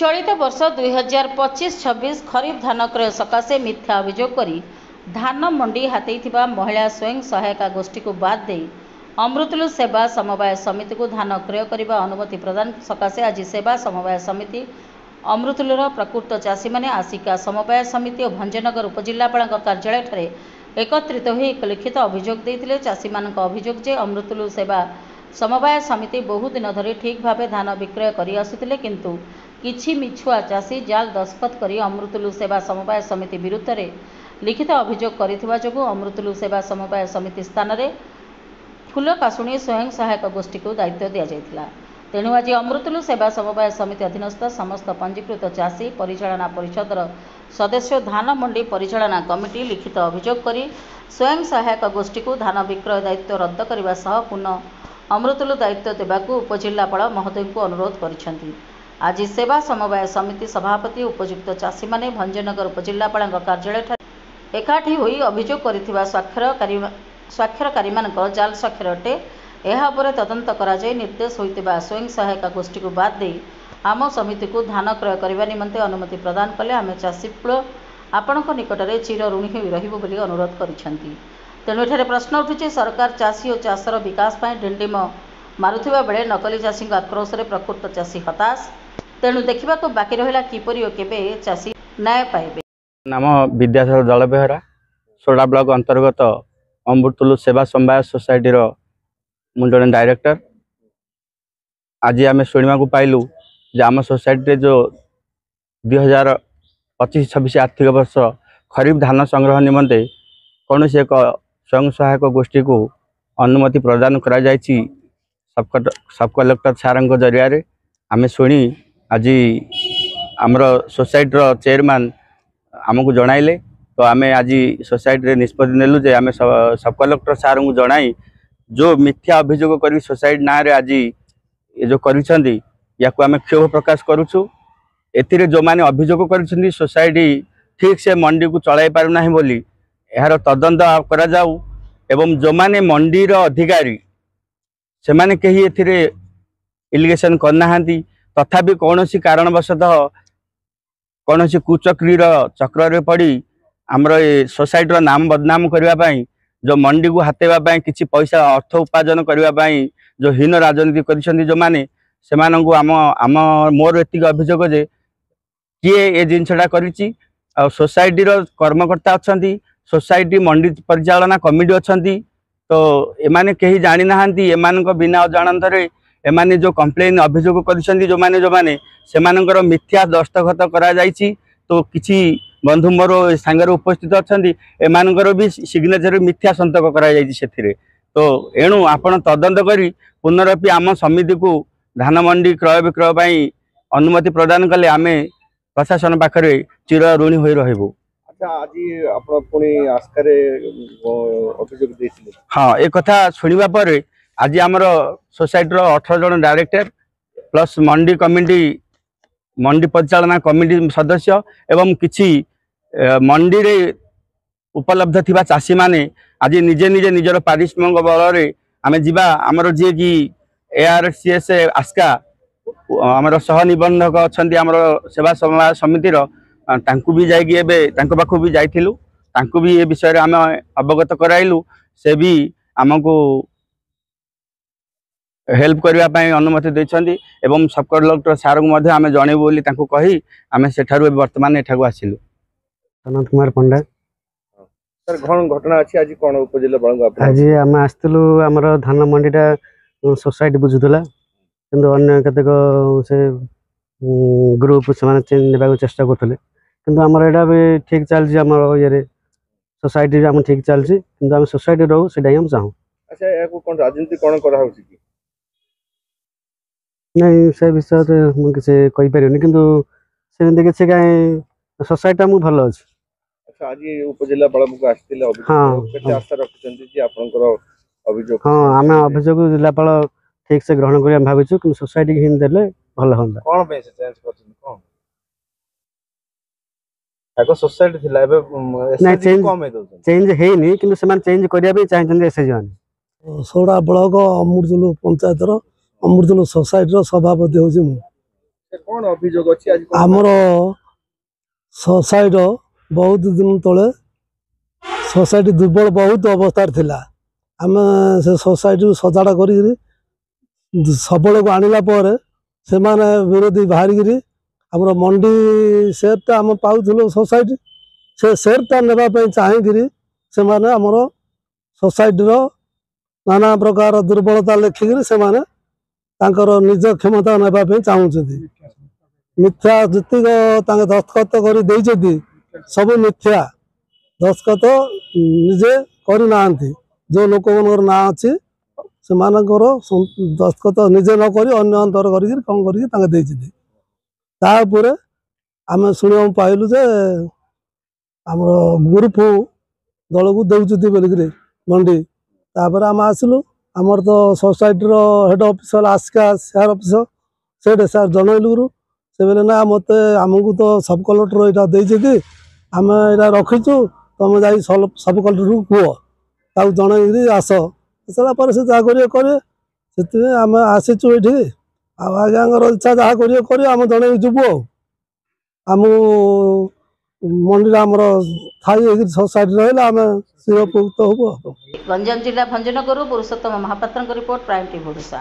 चलित वर्ष 2025-26 खरीफ धान क्रय सकाशे मिथ्या अभियोग करी धान मंडी हाथेइथिबा महिला स्वयं सहायता गोष्ठी को बाद दे अमृतलू सेवा समवाय समिति को धान क्रय करने अनुमति प्रदान सकाशे आज सेवा समवाय समिति अमृतलूर प्रकृत चाषी मैंने आसिका समवाय समिति और भंजनगर उपजिल्लापाल कार्यालय एकत्रित हो एक लिखित अभियोग देते चाषी मान अभियोग जे अमृतलू सेवा समवाय समिति बहु दिन धरी ठीक भाव धान विक्रय कर आसुथिले किंतु किछि मिछुआ चाषी जाल दस्तखत करी अमृतलू सेवा समवाय समिति विरुद्ध रे लिखित अभियोग करिथिबा जोगु अमृतलू सेवा समवाय समिति स्थान रे फूल काशुणी स्वयं सहायक गोष्ठी को दायित्व दिया जायतिला। तेणु आज अमृतलू सेवा समवाय समिति अधीनस्थ समस्त पंजीकृत चाषी परिचालना परिषदर सदस्य धान मंडी परिचालना कमिटी लिखित अभियोग करी स्वयं सहायक गोष्ठी को धान विक्रय दायित्व रद्द करने सह पुनः अमृतलू दायित्व देवाकू उपजिल्लापाल महोदय को अनुरोध करिसेंति। आज सेवा समवाय समिति सभापति उपयुक्त चाषी माने भंजनगर उपजिल्लापाल कार्यालय एकाठी होई अभियोग करिथिबा स्वाक्षरकारी मानक जाल स्वाक्षर अटे। एहा उपरे तदंत करा जाय निर्देश होइतिबा स्वयं सहायक गोष्ठी को बाद दे आम समिति को धान क्रय करबा निमंते अनुमति प्रदान कले आमे चाषी कूल आपणक निकटरे चिर ऋणी होई रहिबो बोली अनुरोध करिसेंति। तेणु एठारे प्रश्न उठुछि सरकार चाषी और चाषर विकास पाई ढिंडिम मारुथिबा बेले नकली चाषी आक्रोश रे प्रकृत चाषी हताश। तेणु देखा बाकी रहा किपरि और केबे चाषी न्याय पाइबे। नाम विद्याधर दल बेहरा सोडा ब्लॉक अंतर्गत अमृतलू सेवा समवाय सोसाइटी मुझे डायरेक्टर। आज आम शुणा पाइलु आम सोसाइटी जो 2025-26 आर्थिक वर्ष खरीफ धान संग्रह निमंते कौन से एक स्वयं सहायक गोष्ठी को अनुमति प्रदान करा जायछि सब कलेक्टर सार जरिया आम शुणी आज आमर सोसाइटी चेयरमैन आमको जणाइले तो आम आज सोसाइटी निष्पत्ति नेलु जे आम सब कलेक्टर सार को जणाई जो मिथ्या अभियोग कर सोसाइटी ना आज ये जो करिसेंती याकू आम क्षोभ प्रकाश करुछु। एथिरे जो माने अभियोग करिसेंती सोसाइटी ठीक से मंडी को चलाई पारु नाही बोली यार तदंत करा जाऊ एवं जो माने मंडी रो अधिकारी से माने कही एथिरे इलिगेशन करनाहांती तथापि कौन सी कारणवशतः कौन सी कुचक्री चक्र पड़ी आमर सोसाइटी नाम बदनाम करने जो मंडी को हाथेवा किसी पैसा अर्थ उपार्जन करने जो हीन राजनीति कर जो माने से आम आम मोर एतिक अभियोग जे किए ए जिनसटा करिछि आ सोसाइटी रो कर्मकर्ता अच्छा सोसाइटी मंडी परिचालना कमिटी अच्छा तो एमाने कहीं जानी नाहांती एमानक बिना अजाणतरे एमाने जो कंप्लेन अभियोग करिसेंती जो माने सेमानकर मिथ्या दस्तखत करा जायछि तो किछि बंधु मोर सांगर उपस्थित अच्छा एमानकर भी सिग्नेचर मिथ्या संतक करा जायछि सेथिरे तो एणु आपण तदंत करी पुनरपि आम समिति को धान मंडी क्रय विक्रय पाई अनुमति प्रदान कले आमे प्रशासन पाखरे चिर ऋणी होई रहबो। अच्छा आज आपण पुनी आस्कारे अभियोग देथिले हाँ एक कथा सुनिबा पर आज आमर सोसाइटी 18 जन डायरेक्टर प्लस मंडी कमिटी मंडी परिचालना कमिटी सदस्य एवं किछि मंडी रे उपलब्ध थिबा चाषी माने आज निजे निजे निजर पारिश्रमिक बल रे आमे जिबा आमर जे कि ARCS आस्का आमर सह निबंधक अछंती आमर सेवा समवाय समिति तांकु भी जाइए एवं पाखु भी जाइथिलु तांकु भी ए विषय आम अवगत कराइलु से भी आमको हेल्प करने अनुमति देछंती एवं सब कलेक्टर सार को आम जनइबु बोली तांकु कही आम सेठारु वर्तमान एठाकु आसिलु। अनंत कुमार पंडा सर घटना अछि आज कोन उपजिल्ला बळंग आज आम आसलु आमर धान मंडीटा सोसाइटी बुझुला किंतु अन्य केतेक से ग्रुप से चेंज देबा चेष्टा करथले किंतु आमर एटा भी ठीक चलछि आमर ये सोसाइटी आम ठीक चलछि किंतु आम सोसाइटी रहू सेटा हम चाहू। अच्छा याको कोन राजनीति कोन करा होछि कि नहीं से विषय मु किसे कहि परियोनी किंतु से किसे काई सोसाइटी हम भलो अछि। अच्छा आज उपजिल्ला बळंग को आस्थिले अभियोग हाँ केते आशा रखिसंती जे आपनकर अभियोग हाँ आम अभियोग जिलापाल ठीक से ग्रहण करिया भाबिछु कि सोसाइटी हिन देले भलो होंदा कोन पे से चेंज करछन कोन एको सोसाइटी थिला एबे नहीं चेंज हेनी किंतु समान चेंज करिया भी चाहछन एसएजी माने सोडा ब्लॉक अमृतलू पंचायत अमृतलू सोसाइटी सभापति हूँ। कौन अभियोग अछि आज आमर सोसाइटी बहुत दिन तले सोसाइटी दुर्बल बहुत अवस्था थिला आम से सोसाइटी सजाड़ा कर सबल को आणला से माने विरोधी बाहर आमर मंडी सेटा आम पाऊल सोसाइटी से सेटा नापी चाहिए से माने आमर सोसाइटी नाना प्रकार दुर्बलता लेखिकी से माने तांकर निज क्षमता नापी चाहूँगी मिथ्या जीतिक दस्तखत कर सब मिथ्या दस्तखत निजे करना जो लोक ना अच्छी से दस्तखत निजे न कर अन्तर कर आम शुणा पाइलु जे आम ग्रुप दल को दौरान बोलिकी मंडी तापर आम आसलु आमर तो सोसाइटी हेड ऑफिसर आसिका सार ऑफिसर से सार जनइलु से बोले ना मत आमको तो सब कलेक्टर यहाँ देती आम यहाँ रखीचु तुम जा सब कलेक्टर को कह जन आस सारापर से जहाँ करें आम आसीचु ये आज्ञा इच्छा जहाँ करें आम जन जीवु आम मंडी आमर थाई सोसाइटी रहा आम शिवपुक्त हबू। गंजाम जिला Bhanjanagar Purushottam Mahapatra report Prime TV Odisha.